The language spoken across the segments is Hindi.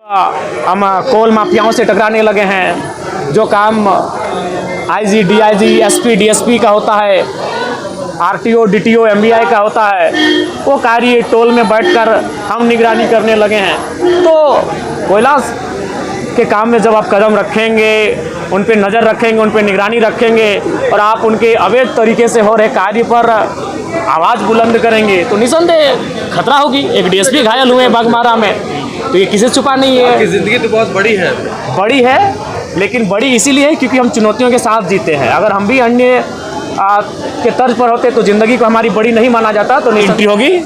हम कोल माफियाओं से टकराने लगे हैं। जो काम आईजी, डीआईजी, एसपी, डीएसपी का होता है, आरटीओ, डीटीओ, एमवीआई का होता है, वो कार्य टोल में बैठकर हम निगरानी करने लगे हैं। तो कोयला के काम में जब आप कदम रखेंगे, उन पे नज़र रखेंगे, उन पे निगरानी रखेंगे और आप उनके अवैध तरीके से हो रहे कार्य पर आवाज़ बुलंद करेंगे तो निसंदेह खतरा होगी। एक डीएसपी घायल हुए बाघमारा में, तो ये किसी से छुपा नहीं है। आपकी ज़िंदगी तो बहुत बड़ी है, लेकिन बड़ी इसीलिए है क्योंकि हम चुनौतियों के साथ जीते हैं। अगर हम भी अन्य के तर्ज पर होते तो ज़िंदगी को हमारी बड़ी नहीं माना जाता। तो एंट्री होगी,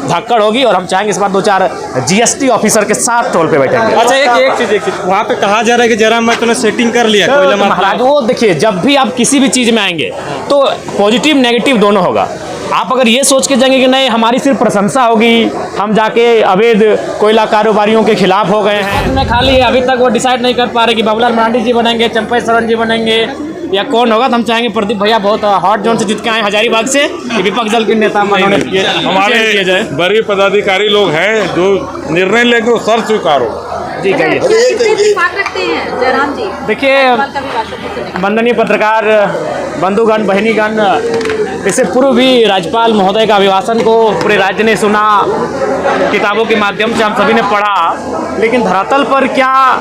धक्कड़ होगी और हम चाहेंगे इस बार 2-4 जीएसटी ऑफिसर के साथ टोल पे बैठेंगे। अच्छा, एक चीज़ वहाँ पे कहा जा रहा है कि जरा मैं तुमने सेटिंग कर लिया तो महाराज, वो देखिए, जब भी आप किसी भी चीज़ में आएंगे तो पॉजिटिव नेगेटिव दोनों होगा। आप अगर ये सोच के जाएंगे कि नहीं हमारी सिर्फ प्रशंसा होगी, हम जाके अवैध कोयला कारोबारियों के खिलाफ हो गए हैं, मैं खाली अभी तक वो डिसाइड नहीं कर पा रहे कि बाबूलाल मरांडी जी बनेंगे, चंपई सरन जी बनेंगे या कौन होगा। तो हम चाहेंगे प्रदीप भैया बहुत हॉट जोन से जीत के आए हजारीबाग से, विपक्ष दल के नेता हमारे बड़े पदाधिकारी लोग हैं जो निर्णय लेंगे वो सर स्वीकारो। जी कहिए। देखिए, वंदनीय पत्रकार बंधुगण, बहनीगण, इससे पूर्व भी राज्यपाल महोदय का अभिभाषण को पूरे राज्य ने सुना, किताबों के माध्यम से हम सभी ने पढ़ा, लेकिन धरातल पर क्या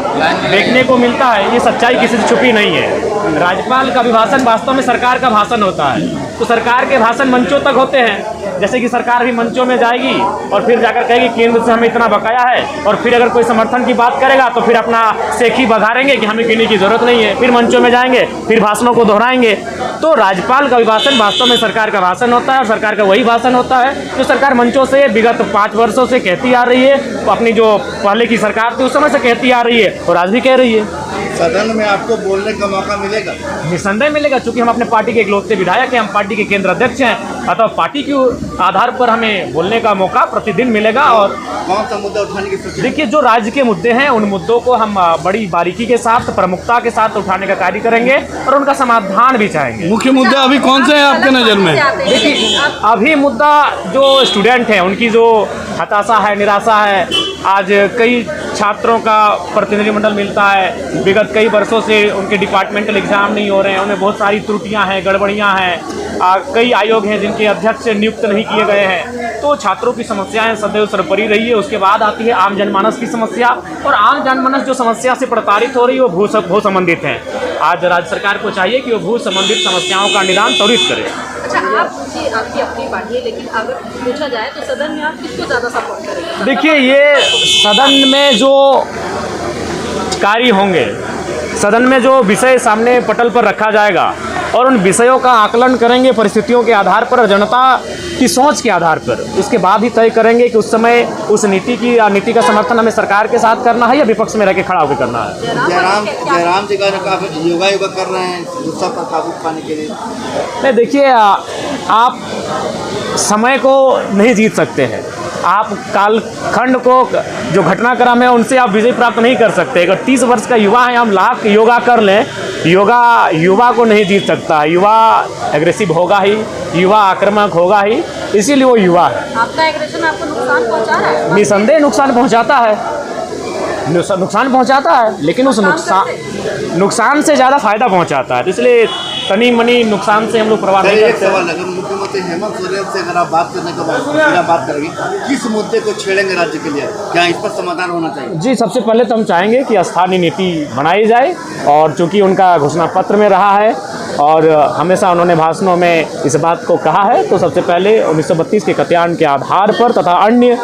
देखने को मिलता है ये सच्चाई किसी से छुपी नहीं है। राज्यपाल का अभिभाषण वास्तव में सरकार का भाषण होता है, तो सरकार के भाषण मंचों तक होते हैं। जैसे कि सरकार भी मंचों में जाएगी और फिर जाकर कहेगी केंद्र से हमें इतना बकाया है, और फिर अगर कोई समर्थन की बात करेगा तो फिर अपना सेखी बघारेंगे कि हमें गिनने की जरूरत नहीं है, फिर मंचों में जाएंगे, फिर भाषणों को दोहराएंगे। तो राज्यपाल का अभिभाषण वास्तव में सरकार का भाषण होता है और सरकार का वही भाषण होता है जो सरकार मंचों से विगत 5 वर्षों से कहती आ रही है। अपनी जो पहले की सरकार थी उस समय से कहती आ रही है और आज भी कह रही है। सदन में आपको बोलने का मौका मिलेगा? निसंदेह मिलेगा, क्योंकि हम अपने पार्टी के इकलौते विधायक हैं, हम पार्टी के केंद्र अध्यक्ष हैं, अतः पार्टी के आधार पर हमें बोलने का मौका प्रतिदिन मिलेगा। और कौन सा मुद्दा उठाने की सोच? देखिए, जो राज्य के मुद्दे हैं उन मुद्दों को हम बड़ी बारीकी के साथ, प्रमुखता के साथ उठाने का कार्य करेंगे और उनका समाधान भी चाहेंगे। मुख्य मुद्दे अभी कौन से हैं आपके नज़र में? देखिए, अभी मुद्दा जो स्टूडेंट हैं उनकी जो हताशा है, निराशा है। आज कई छात्रों का प्रतिनिधिमंडल मिलता है, विगत कई वर्षों से उनके डिपार्टमेंटल एग्जाम नहीं हो रहे हैं, उनमें बहुत सारी त्रुटियां हैं, गड़बड़ियां हैं। कई आयोग हैं जिनके अध्यक्ष नियुक्त नहीं किए गए हैं। तो छात्रों की समस्याएं सदैव सर्वोपरि रही है। उसके बाद आती है आम जनमानस की समस्या, और आम जनमानस जो समस्या से प्रताड़ित हो रही है वो भू संबंधित है। आज राज्य सरकार को चाहिए कि वो भू संबंधित समस्याओं का निदान त्वरित करे। अच्छा, आपकी अपनी पार्टी है, लेकिन अगर पूछा जाए तो सदन में आप किसको ज़्यादा सपोर्ट करेंगे? देखिए, ये सदन में जो कार्य होंगे, सदन में जो विषय सामने पटल पर रखा जाएगा और उन विषयों का आकलन करेंगे परिस्थितियों के आधार पर और जनता की सोच के आधार पर। उसके बाद ही तय करेंगे कि उस समय उस नीति का समर्थन हमें सरकार के साथ करना है या विपक्ष में रह के खड़ा होकर करना है। जयराम जी का काफी योगा कर रहे हैं गुस्सा पर काबू पाने के लिए। नहीं, देखिए, आप समय को नहीं जीत सकते हैं, आप कालखंड को, जो घटनाक्रम है उनसे आप विजय प्राप्त नहीं कर सकते। अगर 30 वर्ष का युवा है, हम लाख योगा कर लें, युवा को नहीं जीत सकता। युवा एग्रेसिव होगा ही, युवा आक्रामक होगा ही, इसीलिए वो युवा है। आपका एग्रेशन आपको नुकसान पहुंचा रहा है? निसंदेह नुकसान पहुंचाता है, लेकिन उस नुकसान से ज़्यादा फायदा पहुंचाता है। तो इसलिए तनी मनी नुकसान से हम लोग परवाह नहीं करते। सवाल, अगर मुख्यमंत्री हेमंत सोरेन से अगर आप बात करने का बात करेंगे, किस मुद्दे को छेड़ेंगे राज्य के लिए? क्या इस पर समाधान होना चाहिए? जी, सबसे पहले तो हम चाहेंगे कि स्थानीय नीति बनाई जाए, और चूंकि उनका घोषणा पत्र में रहा है और हमेशा उन्होंने भाषणों में इस बात को कहा है, तो सबसे पहले 1932 के कत्यान के आधार पर तथा अन्य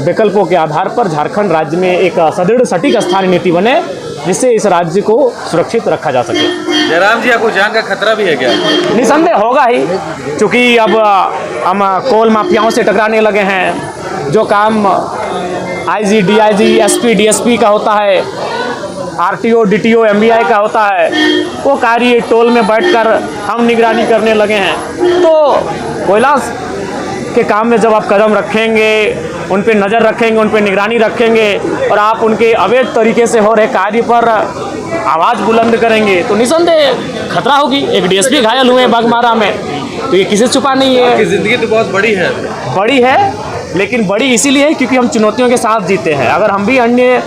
विकल्पों के आधार पर झारखंड राज्य में एक सदृढ़ सटीक स्थानीय नीति बने, जिससे इस राज्य को सुरक्षित रखा जा सके। जयराम जी, आपको जान का खतरा भी है क्या? निसंदेह होगा ही, क्योंकि अब हम कोल माफियाओं से टकराने लगे हैं। जो काम आईजी, डीआईजी, एसपी, डीएसपी का होता है, आरटीओ, डीटीओ, एमवीआई का होता है, वो कार्य टोल में बैठकर हम निगरानी करने लगे हैं। तो कोयला के काम में जब आप कदम रखेंगे, उन पे नज़र रखेंगे, उन पे निगरानी रखेंगे और आप उनके अवैध तरीके से हो रहे कार्य पर आवाज़ बुलंद करेंगे तो निसंदेह खतरा होगी। एक डीएसपी घायल हुए बाघमारा में, तो ये किसी से छुपा नहीं है। आपकी ज़िंदगी तो बहुत बड़ी है, लेकिन बड़ी इसीलिए है क्योंकि हम चुनौतियों के साथ जीते हैं। अगर हम भी अन्य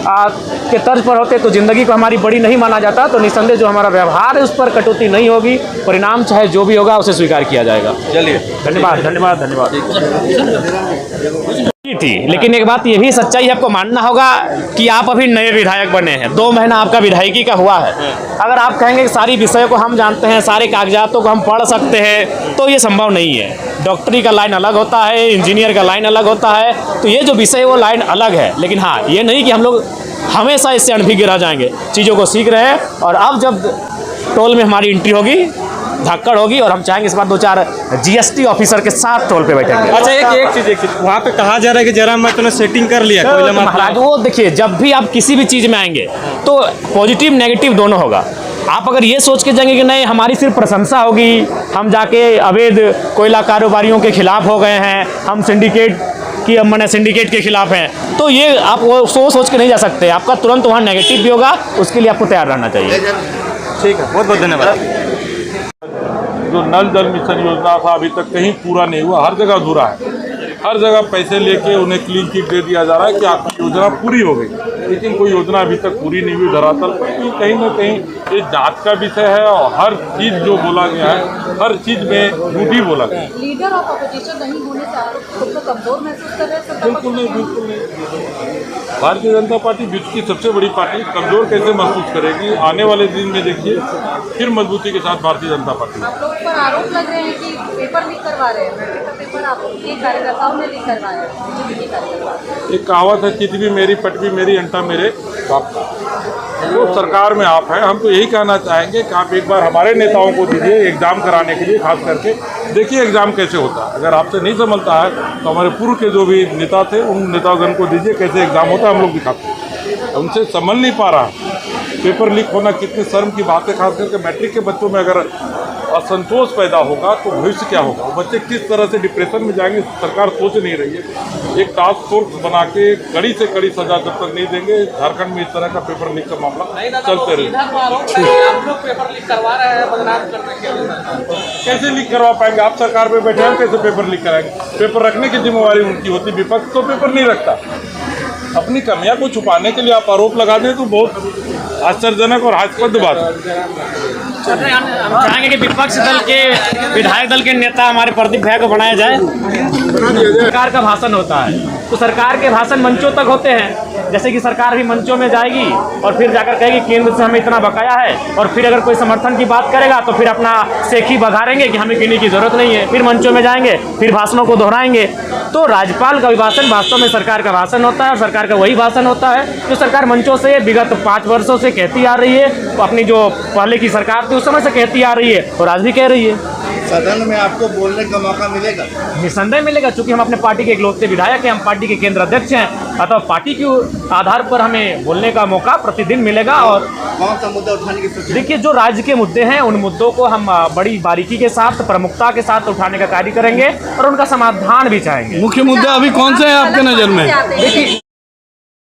के तर्ज पर होते तो ज़िंदगी को हमारी बड़ी नहीं माना जाता। तो निस्संदेह जो हमारा व्यवहार है उस पर कटौती नहीं होगी, परिणाम चाहे जो भी होगा उसे स्वीकार किया जाएगा। चलिए, धन्यवाद धन्यवाद धन्यवाद। थी लेकिन एक बात ये भी सच्चाई आपको मानना होगा कि आप अभी नए विधायक बने हैं, 2 महीना आपका विधायकी का हुआ है। अगर आप कहेंगे कि सारी विषयों को हम जानते हैं, सारे कागजातों को हम पढ़ सकते हैं, तो ये संभव नहीं है। डॉक्टरी का लाइन अलग होता है, इंजीनियर का लाइन अलग होता है, तो ये जो विषय है वो लाइन अलग है। लेकिन हाँ, ये नहीं कि हम लोग हमेशा इससे अनभिज्ञ रह जाएंगे, चीज़ों को सीख रहे हैं। और अब जब टोल में हमारी एंट्री होगी, धक्कड़ होगी, और हम चाहेंगे इस बार 2-4 GST ऑफिसर के साथ टोल पे बैठेंगे। अच्छा, एक चीज़ वहाँ पे कहा जा रहा है कि जरा मैं तुमने सेटिंग कर लिया कोयला महाराज, वो देखिए, जब भी आप किसी भी चीज़ में आएंगे तो पॉजिटिव नेगेटिव दोनों होगा। आप अगर ये सोच के जाएंगे कि नहीं हमारी सिर्फ प्रशंसा होगी, हम जाके अवैध कोयला कारोबारियों के खिलाफ हो गए हैं, हम सिंडिकेट के खिलाफ हैं, तो ये आप वो सोच के नहीं जा सकते। आपका तुरंत वहाँ नेगेटिव भी होगा, उसके लिए आपको तैयार रहना चाहिए। ठीक है, बहुत बहुत धन्यवाद। जो नल जल मिशन योजना था अभी तक कहीं पूरा नहीं हुआ, हर जगह अधूरा है। हर जगह पैसे लेके उन्हें क्लीन चिट दे दिया जा रहा है कि आपकी योजना पूरी हो गई, लेकिन कोई योजना अभी तक पूरी नहीं हुई धरातल पर। क्योंकि कहीं ना कहीं ये जांच का विषय है और हर चीज़ जो बोला गया है, हर चीज़ में झूठी बोला गया है। लीडर ऑफ अपोजिशन नहीं होने से आप खुद को कमजोर महसूस कर रहे हैं? बिल्कुल नहीं, बिल्कुल नहीं। भारतीय जनता पार्टी विश्व की सबसे बड़ी पार्टी कमजोर कैसे महसूस करेगी? आने वाले दिन में देखिए फिर मजबूती के साथ भारतीय जनता पार्टी। आप लोगों पर आरोप लग रहे हैं कि पेपर लीक करवा रहे हैं, पेपर आपके कार्यकर्ताओं ने लीक करवाया है। एक कहावत है, चित भी मेरी पट भी मेरी अंटा मेरे बाप का। तो सरकार में आप हैं, हम तो यही कहना चाहेंगे कि आप एक बार हमारे नेताओं को दीजिए एग्ज़ाम कराने के लिए, खास करके देखिए एग्ज़ाम कैसे होता है। अगर आपसे नहीं संभलता है तो हमारे पूर्व के जो भी नेता थे उन नेतागण को दीजिए कैसे एग्ज़ाम होता है, हम लोग दिखाते हैं। उनसे संभल नहीं पा रहा। पेपर लीक होना कितनी शर्म की बात है, खास करके मैट्रिक के बच्चों में अगर असंतोष पैदा होगा तो भविष्य क्या होगा? वो बच्चे किस तरह से डिप्रेशन में जाएंगे, सरकार सोच नहीं रही है। एक टास्क फोर्स बना के कड़ी से कड़ी सजा जब तक नहीं देंगे, झारखंड में इस तरह का पेपर लीक का मामला चलते रहेगा। आप लोग पेपर लीक करवा रहे हैं बदनाम करने के लिए। कैसे लीक करवा पाएंगे? आप सरकार में बैठे हैं, कैसे पेपर लीक कराएंगे? पेपर रखने की जिम्मेवारी उनकी होती, विपक्ष तो पेपर नहीं रखता। अपनी कमियां को छुपाने के लिए आप आरोप लगा दें तो बहुत आश्चर्यजनक और हास्यास्पद बात है। हम चाहेंगे कि विपक्ष दल के विधायक दल के नेता हमारे प्रदीप भैया को बनाया जाए। सरकार का भाषण होता है तो सरकार के भाषण मंचों तक होते हैं, जैसे कि सरकार भी मंचों में जाएगी और फिर जाकर कहेगी केंद्र से हमें इतना बकाया है, और फिर अगर कोई समर्थन की बात करेगा तो फिर अपना सेखी बघारेंगे कि हमें गिनने की जरूरत नहीं है, फिर मंचों में जाएंगे, फिर भाषणों को दोहराएंगे। तो राज्यपाल का अभिभाषण वास्तव में सरकार का भाषण होता है, और सरकार का वही भाषण होता है जो सरकार मंचों से विगत 5 वर्षों से कहती आ रही है, अपनी जो पहले की सरकार थी उस समय से कहती आ रही है और आज भी कह रही है। सदन में आपको बोलने का मौका मिलेगा? निसंदेह मिलेगा, क्योंकि हम अपने पार्टी के इकलौते विधायक हैं, हम पार्टी के केंद्र अध्यक्ष हैं, अतः पार्टी के आधार पर हमें बोलने का मौका प्रतिदिन मिलेगा। और कौन सा मुद्दा उठाने की सोच? देखिए, जो राज्य के मुद्दे हैं उन मुद्दों को हम बड़ी बारीकी के साथ, प्रमुखता के साथ उठाने का कार्य करेंगे और उनका समाधान भी चाहेंगे। मुख्य मुद्दे अभी कौन से हैं आपके नज़र में? देखिए,